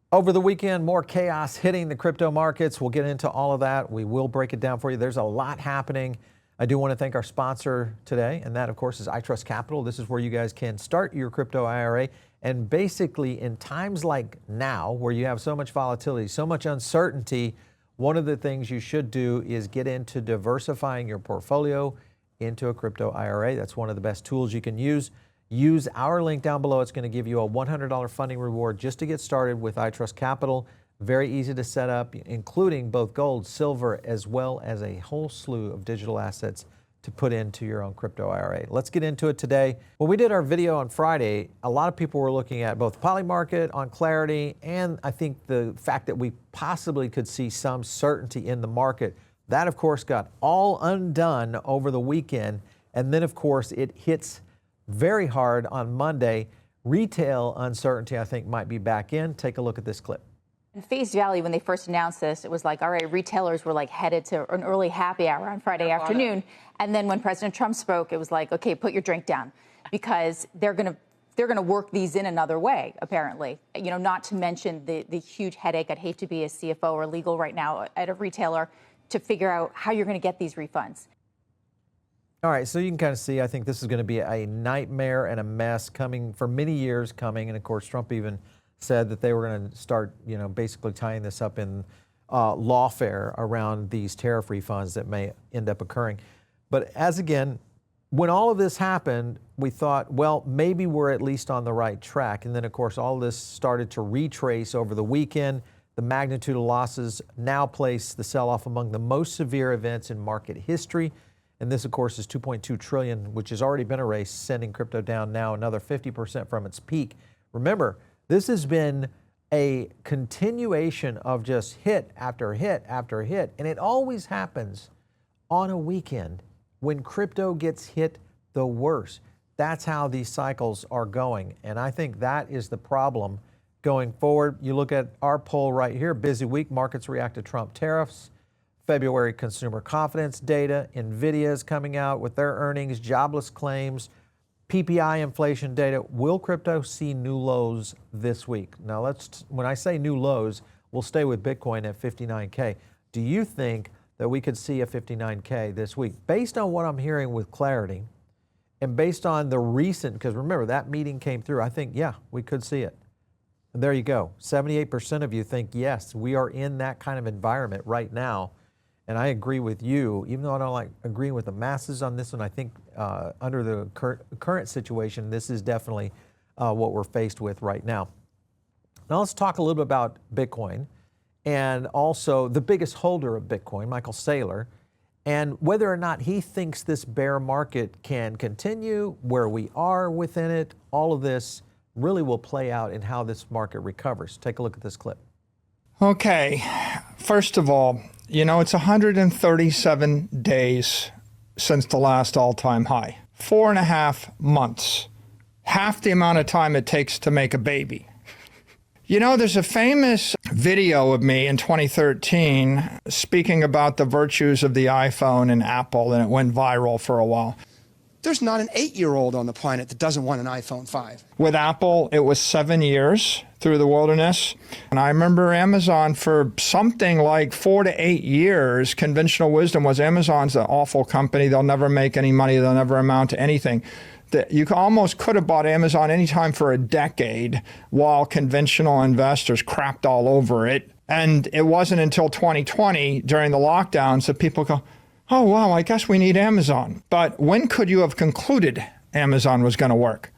Over the weekend, more chaos hitting the crypto markets. We'll get into all of that. We will break it down for you. There's a lot happening. I do want to thank our sponsor today, and that, of course, is iTrust Capital. This is where you guys can start your crypto IRA. And basically, in times like now, where you have so much volatility, so much uncertainty, one of the things you should do is get into diversifying your portfolio into a crypto IRA. That's one of the best tools you can use. Use our link down below. It's going to give you a $100 funding reward just to get started with iTrust Capital. Very easy to set up, including both gold, silver, as well as a whole slew of digital assets to put into your own crypto IRA. Let's get into it today. When we did our video on Friday, a lot of people were looking at both Polymarket on clarity, and I think the fact that we possibly could see some certainty in the market. That, of course, got all undone over the weekend. And then, of course, it hits very hard on Monday. Retail uncertainty, I think, might be back in. Take a look at this clip. In face value, when they first announced this, it was like, all right, retailers were like headed to an early happy hour on Friday afternoon. And then when President Trump spoke, it was like, okay, put your drink down, because they're going to work these in another way, apparently. You know, not to mention the huge headache. I'd hate to be a CFO or legal right now at a retailer to figure out how you're going to get these refunds. All right, so you can kind of see, I think this is going to be a nightmare and a mess coming for many years coming. And of course, Trump even said that they were going to start, you know, basically tying this up in lawfare around these tariff refunds that may end up occurring. But as again, when all of this happened, we thought, well, maybe we're at least on the right track. And then, of course, all this started to retrace over the weekend. The magnitude of losses now place the sell-off among the most severe events in market history. And this, of course, is 2.2 trillion, which has already been erased, sending crypto down now another 50% from its peak. Remember, this has been a continuation of just hit after hit after hit. And it always happens on a weekend when crypto gets hit the worst. That's how these cycles are going. And I think that is the problem going forward. You look at our poll right here, busy week, markets react to Trump tariffs. February consumer confidence data, NVIDIA is coming out with their earnings, jobless claims, PPI inflation data. Will crypto see new lows this week? Now, when I say new lows, we'll stay with Bitcoin at 59K. Do you think that we could see a 59K this week? Based on what I'm hearing with clarity and based on the recent, because remember, that meeting came through, I think, yeah, we could see it. And there you go. 78% of you think, yes, we are in that kind of environment right now. And I agree with you, even though I don't like agreeing with the masses on this one. I think under the current situation, this is definitely what we're faced with right now. Now let's talk a little bit about Bitcoin and also the biggest holder of Bitcoin, Michael Saylor, and whether or not he thinks this bear market can continue, where we are within it. All of this really will play out in how this market recovers. Take a look at this clip. Okay, first of all, you know, it's 137 days since the last all-time high. 4.5 months. Half the amount of time it takes to make a baby. You know, there's a famous video of me in 2013 speaking about the virtues of the iPhone and Apple, and it went viral for a while. There's not an 8-year-old on the planet that doesn't want an iPhone 5. With Apple, it was 7 years through the wilderness. And I remember Amazon for something like 4 to 8 years, conventional wisdom was Amazon's an awful company. They'll never make any money. They'll never amount to anything. You almost could have bought Amazon anytime for a decade while conventional investors crapped all over it. And it wasn't until 2020 during the lockdowns that people go, oh, wow, I guess we need Amazon. But when could you have concluded Amazon was going to work?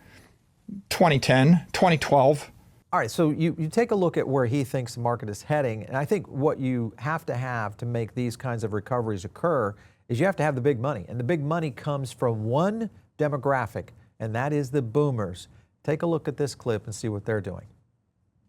2010, 2012. All right, so you take a look at where he thinks the market is heading, and I think what you have to make these kinds of recoveries occur is you have to have the big money. And the big money comes from one demographic, and that is the boomers. Take a look at this clip and see what they're doing.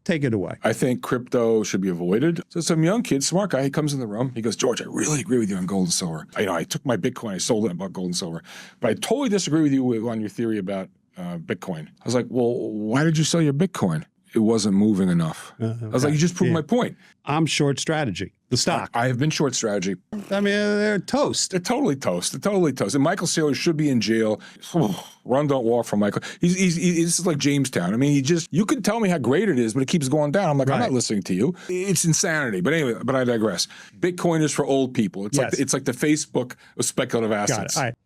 Take it away. I think crypto should be avoided. So some young kid, smart guy, he comes in the room. He goes, George, I really agree with you on gold and silver. I took my Bitcoin, I sold it and bought gold and silver. But I totally disagree with you on your theory about Bitcoin. I was like, well, why did you sell your Bitcoin? it wasn't moving enough. I was like, you just proved my point. I'm short strategy. The stock. I have been short strategy. I mean, they're toast. They're totally toast. They're totally toast. And Michael Saylor should be in jail. Run, don't walk from Michael. This is like Jamestown. I mean, you can tell me how great it is, but it keeps going down. I'm like, I'm not listening to you. It's insanity. But anyway, I digress. Bitcoin is for old people. It's like the Facebook of speculative assets. Got it.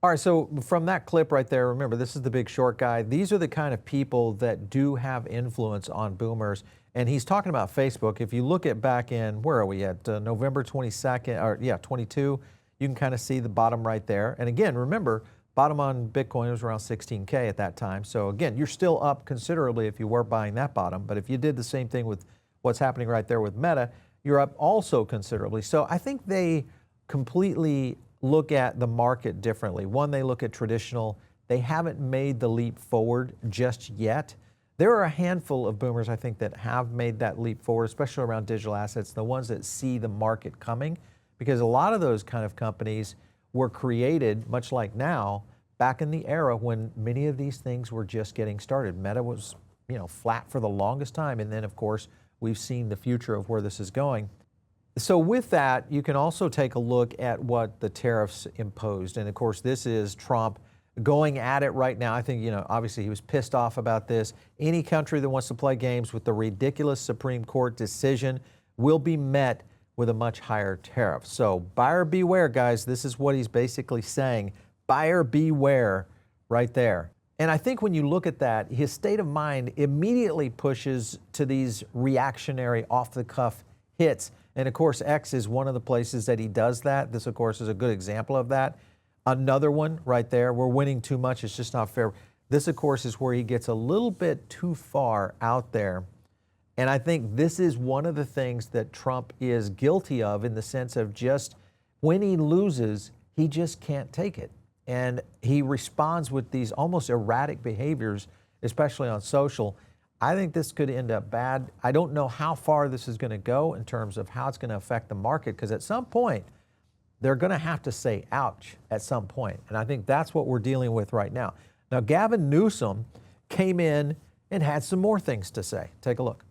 All right, so from that clip right there, remember, this is the Big Short guy. These are the kind of people that do have influence on boomers. And he's talking about Facebook. If you look at back in, where are we at? November 22nd, or 22, you can kind of see the bottom right there. And again, remember, bottom on Bitcoin was around 16K at that time. So again, you're still up considerably if you were buying that bottom. But if you did the same thing with what's happening right there with Meta, you're up also considerably. So I think they completely look at the market differently. One, they look at traditional. They haven't made the leap forward just yet. There are a handful of boomers, I think, that have made that leap forward, especially around digital assets, the ones that see the market coming, because a lot of those kind of companies were created, much like now, back in the era when many of these things were just getting started. Meta was, flat for the longest time, and then, of course, we've seen the future of where this is going. So with that, you can also take a look at what the tariffs imposed. And of course, this is Trump going at it right now. I think, obviously he was pissed off about this. Any country that wants to play games with the ridiculous Supreme Court decision will be met with a much higher tariff. So buyer beware, guys. This is what he's basically saying. Buyer beware right there. And I think when you look at that, his state of mind immediately pushes to these reactionary off-the-cuff hits. And of course, X is one of the places that he does that. This, of course, is a good example of that. Another one right there, we're winning too much, it's just not fair. This, of course, is where he gets a little bit too far out there. And I think this is one of the things that Trump is guilty of, in the sense of just when he loses, he just can't take it. And he responds with these almost erratic behaviors, especially on social. I think this could end up bad. I don't know how far this is going to go in terms of how it's going to affect the market, because at some point, they're going to have to say ouch at some point. And I think that's what we're dealing with right now. Now, Gavin Newsom came in and had some more things to say. Take a look.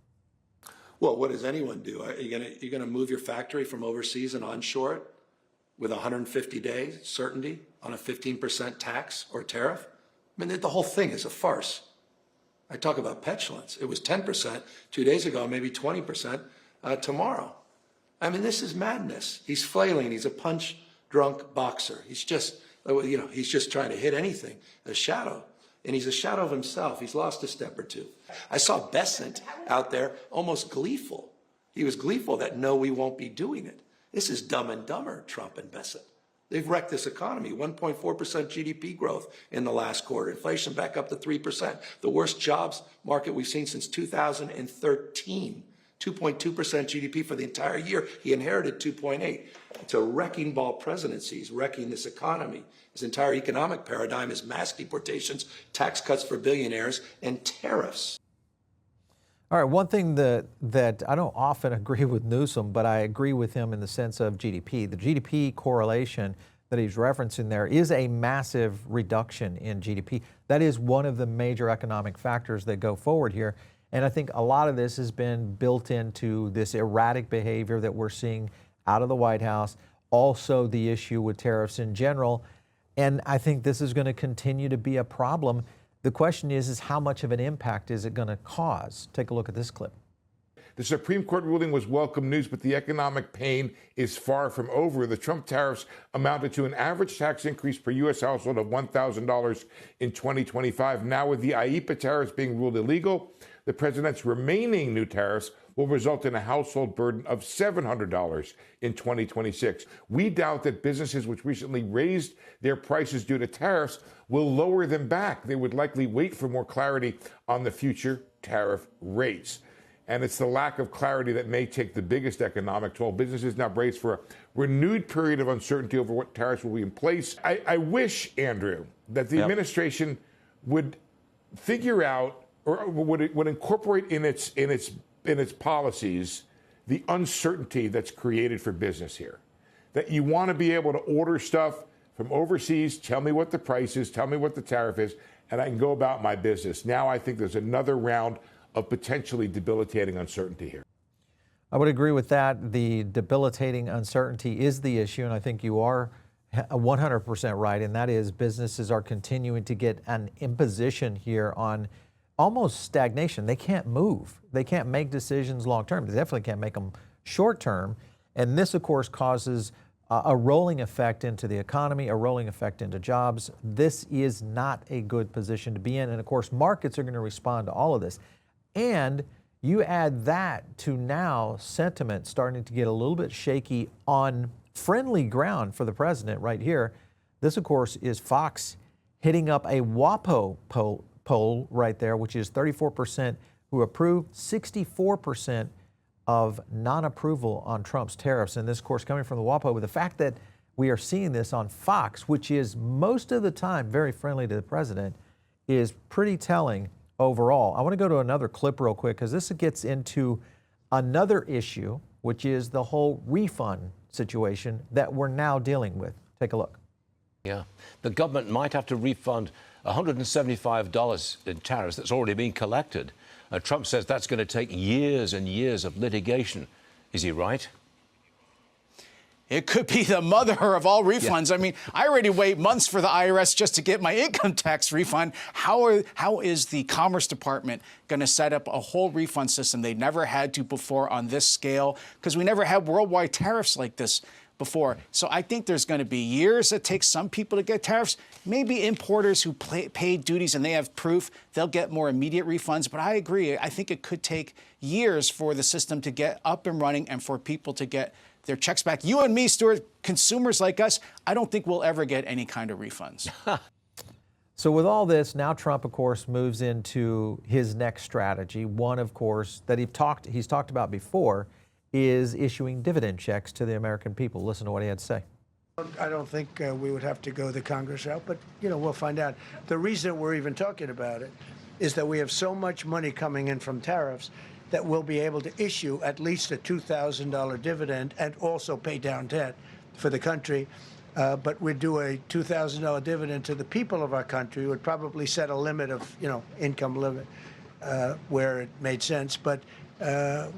Well, what does anyone do? Are you going to move your factory from overseas and onshore it with 150-day certainty on a 15% tax or tariff? I mean, the whole thing is a farce. I talk about petulance. It was 10% 2 days ago, maybe 20% tomorrow. I mean, this is madness. He's flailing. He's a punch-drunk boxer. He's just, he's just trying to hit anything, a shadow. And he's a shadow of himself. He's lost a step or two. I saw Bessent out there almost gleeful. He was gleeful that, no, we won't be doing it. This is Dumb and Dumber, Trump and Bessent. They've wrecked this economy. 1.4% GDP growth in the last quarter. Inflation back up to 3%. The worst jobs market we've seen since 2013. 2.2% GDP for the entire year. He inherited 2.8. It's a wrecking ball presidency. He's wrecking this economy. His entire economic paradigm is mass deportations, tax cuts for billionaires, and tariffs. All right, one thing that I don't often agree with Newsom, but I agree with him in the sense of GDP. The GDP correlation that he's referencing there is a massive reduction in GDP. That is one of the major economic factors that go forward here. And I think a lot of this has been built into this erratic behavior that we're seeing out of the White House, also the issue with tariffs in general. And I think this is going to continue to be a problem. The question is how much of an impact is it going to cause? Take a look at this clip. The Supreme Court ruling was welcome news, but the economic pain is far from over. The Trump tariffs amounted to an average tax increase per U.S. household of $1,000 in 2025. Now, with the IEEPA tariffs being ruled illegal, the president's remaining new tariffs will result in a household burden of $700 in 2026. We doubt that businesses which recently raised their prices due to tariffs will lower them back. They would likely wait for more clarity on the future tariff rates. And it's the lack of clarity that may take the biggest economic toll. Businesses now brace for a renewed period of uncertainty over what tariffs will be in place. I wish, Andrew, that the administration would figure out or would incorporate in its policies the uncertainty that's created for business here. That you want to be able to order stuff from overseas, tell me what the price is, tell me what the tariff is, and I can go about my business. Now I think there's another round of potentially debilitating uncertainty here? I would agree with that. The debilitating uncertainty is the issue, and I think you are 100% right, and that is businesses are continuing to get an imposition here on almost stagnation. They can't move. They can't make decisions long term. They definitely can't make them short term. And this, of course, causes a rolling effect into the economy, a rolling effect into jobs. This is not a good position to be in. And of course, markets are going to respond to all of this. And you add that to now sentiment starting to get a little bit shaky on friendly ground for the president right here. This, of course, is Fox hitting up a WAPO poll right there, which is 34% who approve, 64% of non-approval on Trump's tariffs. And this, of course, coming from the WAPO, with the fact that we are seeing this on Fox, which is most of the time very friendly to the president, is pretty telling overall. I want to go to another clip real quick because this gets into another issue, which is the whole refund situation that we're now dealing with. Take a look. Yeah, the government might have to refund $175 in tariffs that's already been collected. Trump says that's going to take years and years of litigation. Is he right? It could be the mother of all refunds. Yeah. I mean, I already wait months for the IRS just to get my income tax refund. How is the Commerce Department going to set up a whole refund system they never had to before on this scale? Because we never had worldwide tariffs like this before. So I think there's going to be years it takes some people to get tariffs. Maybe importers who pay duties and they have proof, they'll get more immediate refunds. But I agree. I think it could take years for the system to get up and running and for people to get their checks back. You and me, Stuart, consumers like us, I don't think we'll ever get any kind of refunds. So with all this, now Trump, of course, moves into his next strategy. One, of course, that he's talked about before is issuing dividend checks to the American people. Listen to what he had to say. I don't think we would have to go the Congress route, but, we'll find out. The reason we're even talking about it is that we have so much money coming in from tariffs that we'll be able to issue at least a $2,000 dividend and also pay down debt for the country. But we'd do a $2,000 dividend to the people of our country. Would probably set a limit of, income limit where it made sense. But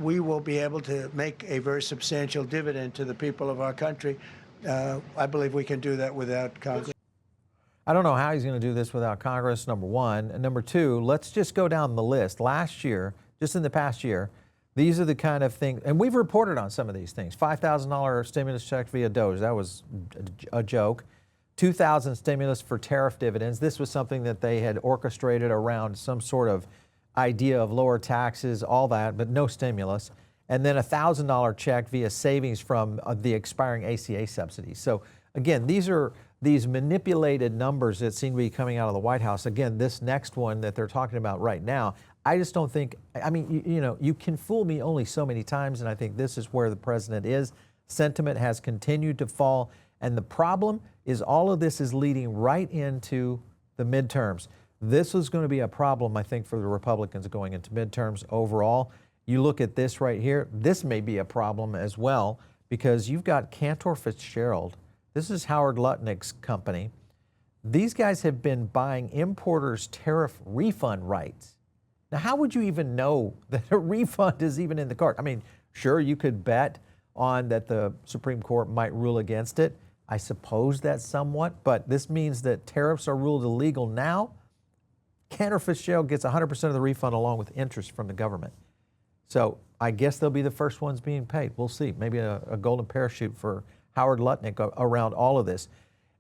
we will be able to make a very substantial dividend to the people of our country. I believe we can do that without Congress. I don't know how he's going to do this without Congress, number one. And number two, let's just go down the list. Last year, just in the past year, these are the kind of things, and we've reported on some of these things. $5,000 stimulus check via Doge, that was a joke. $2,000 stimulus for tariff dividends. This was something that they had orchestrated around some sort of idea of lower taxes, all that, but no stimulus. And then a $1,000 check via savings from the expiring ACA subsidies. So again, these are these manipulated numbers that seem to be coming out of the White House. Again, this next one that they're talking about right now, I just don't think, you can fool me only so many times, and I think this is where the president is. Sentiment has continued to fall, and the problem is all of this is leading right into the midterms. This is going to be a problem, I think, for the Republicans going into midterms overall. You look at this right here, this may be a problem as well, because you've got Cantor Fitzgerald. This is Howard Lutnik's company. These guys have been buying importers' tariff refund rights. Now, how would you even know that a refund is even in the card? I mean, sure, you could bet on that the Supreme Court might rule against it. I suppose that somewhat, but this means that tariffs are ruled illegal now. Cantor Fitzgerald gets 100% of the refund along with interest from the government. So I guess they'll be the first ones being paid. We'll see. Maybe a golden parachute for Howard Lutnik around all of this.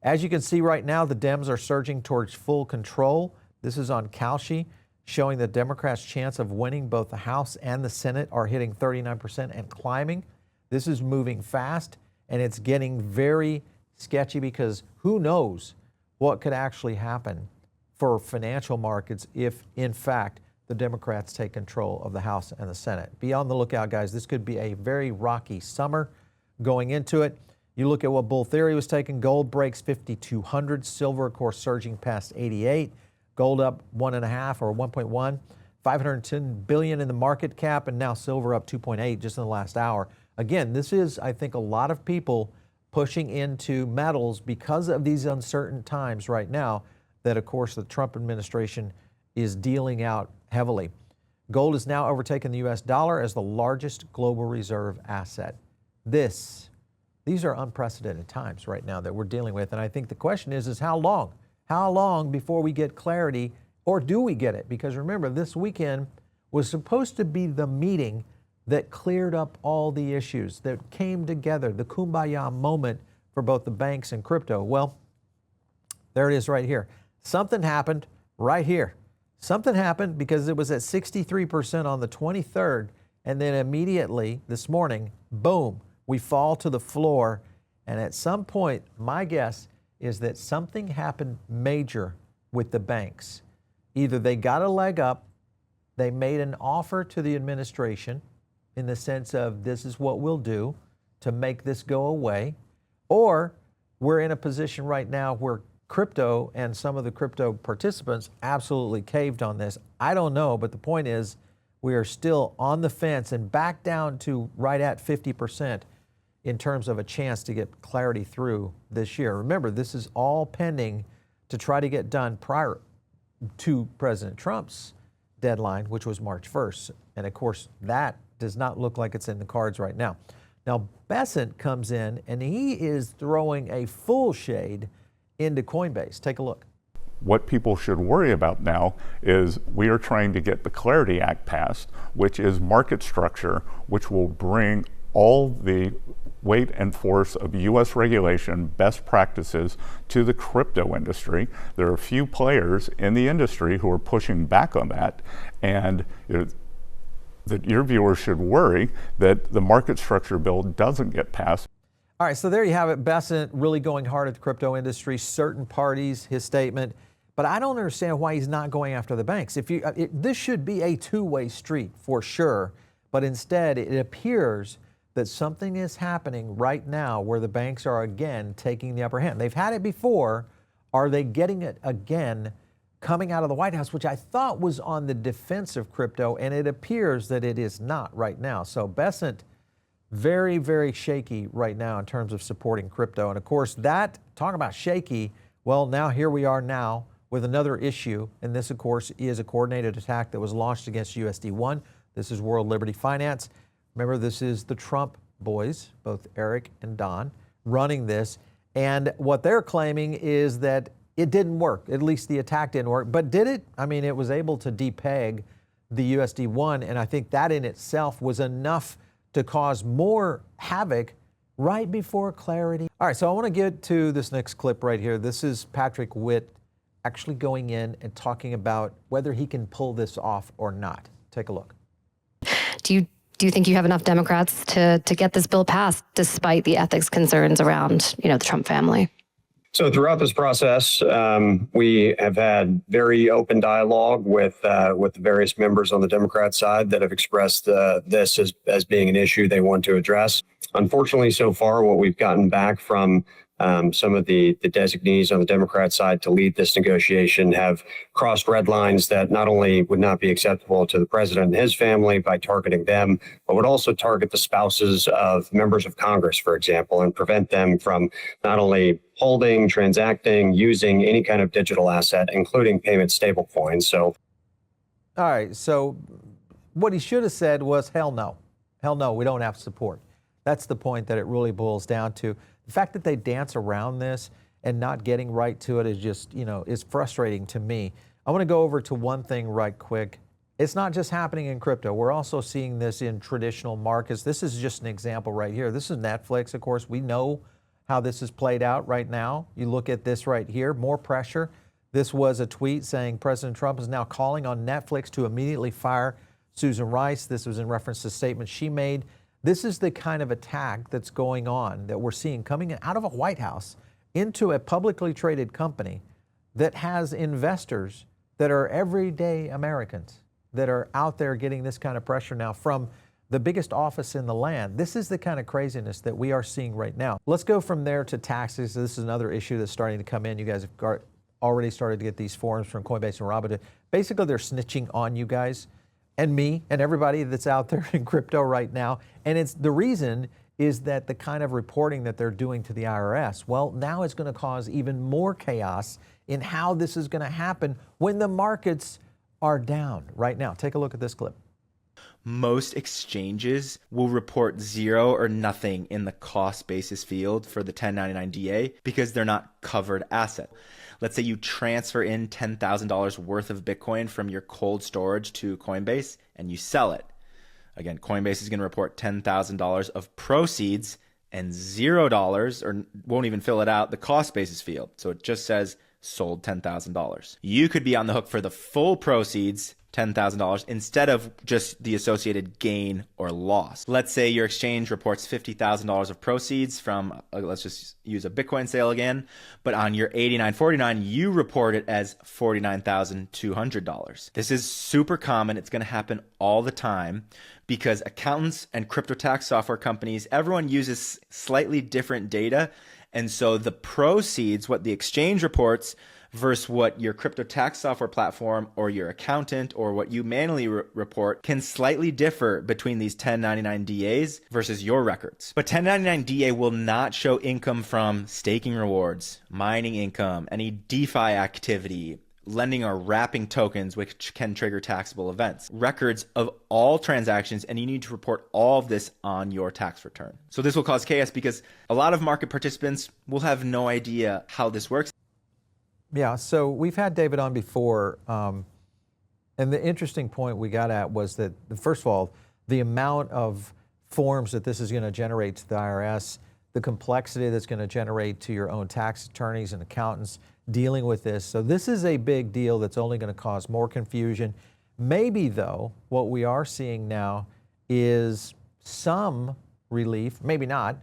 As you can see right now, the Dems are surging towards full control. This is on Kalshi, showing the Democrats' chance of winning both the House and the Senate are hitting 39% and climbing. This is moving fast, and it's getting very sketchy because who knows what could actually happen for financial markets if, in fact, the Democrats take control of the House and the Senate. Be on the lookout, guys. This could be a very rocky summer going into it. You look at what bull theory was taking. Gold breaks 5,200. Silver, of course, surging past 88. Gold up 1.5 or 1.1. 510 billion in the market cap, and now silver up 2.8 just in the last hour. Again, this is, I think, a lot of people pushing into metals because of these uncertain times right now that, of course, the Trump administration is dealing out heavily. Gold has now overtaken the U.S. dollar as the largest global reserve asset. These are unprecedented times right now that we're dealing with. And I think the question is how long? How long before we get clarity, or do we get it? Because remember, this weekend was supposed to be the meeting that cleared up all the issues, that came together, the kumbaya moment for both the banks and crypto. Well, there it is right here. Something happened right here. Something happened because it was at 63% on the 23rd, and then immediately this morning, boom, we fall to the floor. And at some point, my guess is that something happened major with the banks. Either they got a leg up, they made an offer to the administration in the sense of this is what we'll do to make this go away, or we're in a position right now where crypto and some of the crypto participants absolutely caved on this. I don't know, but the point is we are still on the fence and back down to right at 50% in terms of a chance to get clarity through this year. Remember, this is all pending to try to get done prior to President Trump's deadline, which was March 1st. And of course, that does not look like it's in the cards right now. Now, Bessent comes in and he is throwing a full shade into Coinbase. Take a look. What people should worry about now is we are trying to get the Clarity Act passed, which is market structure, which will bring all the weight and force of U.S. regulation, best practices to the crypto industry. There are a few players in the industry who are pushing back on that, and that your viewers should worry that the market structure bill doesn't get passed. All right, so there you have it. Bessent really going hard at the crypto industry, certain parties, his statement. But I don't understand why he's not going after the banks. This should be a two-way street for sure, but instead it appears that something is happening right now where the banks are again taking the upper hand. They've had it before. Are they getting it again coming out of the White House, which I thought was on the defense of crypto, and it appears that it is not right now. So Bessent, very, very shaky right now in terms of supporting crypto. And of course, that, talk about shaky, well, now here we are now with another issue. And this, of course, is a coordinated attack that was launched against USD1. This is World Liberty Finance. Remember, this is the Trump boys, both Eric and Don, running this. And what they're claiming is that it didn't work. At least the attack didn't work. But did it? I mean, it was able to depeg the USD1. And I think that in itself was enough to cause more havoc right before clarity. All right, so I want to get to this next clip right here. This is Patrick Witt actually going in and talking about whether he can pull this off or not. Take a look. Do you think you have enough Democrats to get this bill passed despite the ethics concerns around, the Trump family? So throughout this process, we have had very open dialogue with the various members on the Democrat side that have expressed this as being an issue they want to address. Unfortunately, so far, what we've gotten back from some of the designees on the Democrat side to lead this negotiation have crossed red lines that not only would not be acceptable to the president and his family by targeting them, but would also target the spouses of members of Congress, for example, and prevent them from not only holding, transacting, using any kind of digital asset, including payment stablecoins. So, all right. So what he should have said was, hell no. Hell no, we don't have support. That's the point that it really boils down to. The fact that they dance around this and not getting right to it is just, is frustrating to me. I want to go over to one thing right quick. It's not just happening in crypto. We're also seeing this in traditional markets. This is just an example right here. This is Netflix, of course. We know how this is played out right now. You look at this right here, more pressure. This was a tweet saying President Trump is now calling on Netflix to immediately fire Susan Rice. This was in reference to statements she made. This is the kind of attack that's going on that we're seeing coming out of a White House into a publicly traded company that has investors that are everyday Americans that are out there getting this kind of pressure now from the biggest office in the land. This is the kind of craziness that we are seeing right now. Let's go from there to taxes. This is another issue that's starting to come in. You guys have already started to get these forms from Coinbase and Robinhood. Basically, they're snitching on you guys and me and everybody that's out there in crypto right now. And the reason is that the kind of reporting that they're doing to the IRS, well, now it's going to cause even more chaos in how this is going to happen when the markets are down right now. Take a look at this clip. Most exchanges will report 0 or nothing in the cost basis field for the 1099 DA because they're not covered asset. Let's say you transfer in $10,000 worth of Bitcoin from your cold storage to Coinbase and you sell it. Again, Coinbase is going to report $10,000 of proceeds and $0, or won't even fill it out, the cost basis field. So it just says sold $10,000. You could be on the hook for the full proceeds, $10,000, instead of just the associated gain or loss. Let's say your exchange reports $50,000 of proceeds from, let's just use a Bitcoin sale again, but on your 8949, you report it as $49,200. This is super common. It's going to happen all the time because accountants and crypto tax software companies, everyone uses slightly different data. And so the proceeds, what the exchange reports, versus what your crypto tax software platform or your accountant or what you manually report can slightly differ between these 1099 DAs versus your records. But 1099 DA will not show income from staking rewards, mining income, any DeFi activity, lending or wrapping tokens, which can trigger taxable events, records of all transactions, and you need to report all of this on your tax return. So this will cause chaos because a lot of market participants will have no idea how this works. Yeah, so we've had David on before, and the interesting point we got at was that, first of all, the amount of forms that this is going to generate to the IRS, the complexity that's going to generate to your own tax attorneys and accountants dealing with this. So this is a big deal that's only going to cause more confusion. Maybe, though, what we are seeing now is some relief, maybe not.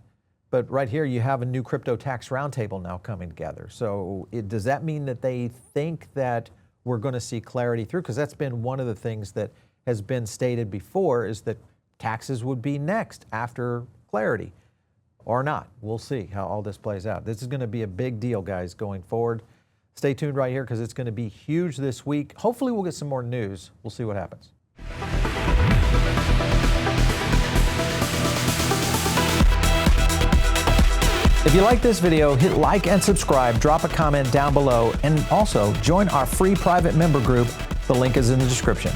But right here, you have a new crypto tax roundtable now coming together. So does that mean that they think that we're going to see clarity through? Because that's been one of the things that has been stated before, is that taxes would be next after clarity, or not. We'll see how all this plays out. This is going to be a big deal, guys, going forward. Stay tuned right here because it's going to be huge this week. Hopefully we'll get some more news. We'll see what happens. If you like this video, hit like and subscribe, drop a comment down below, and also join our free private member group. The link is in the description.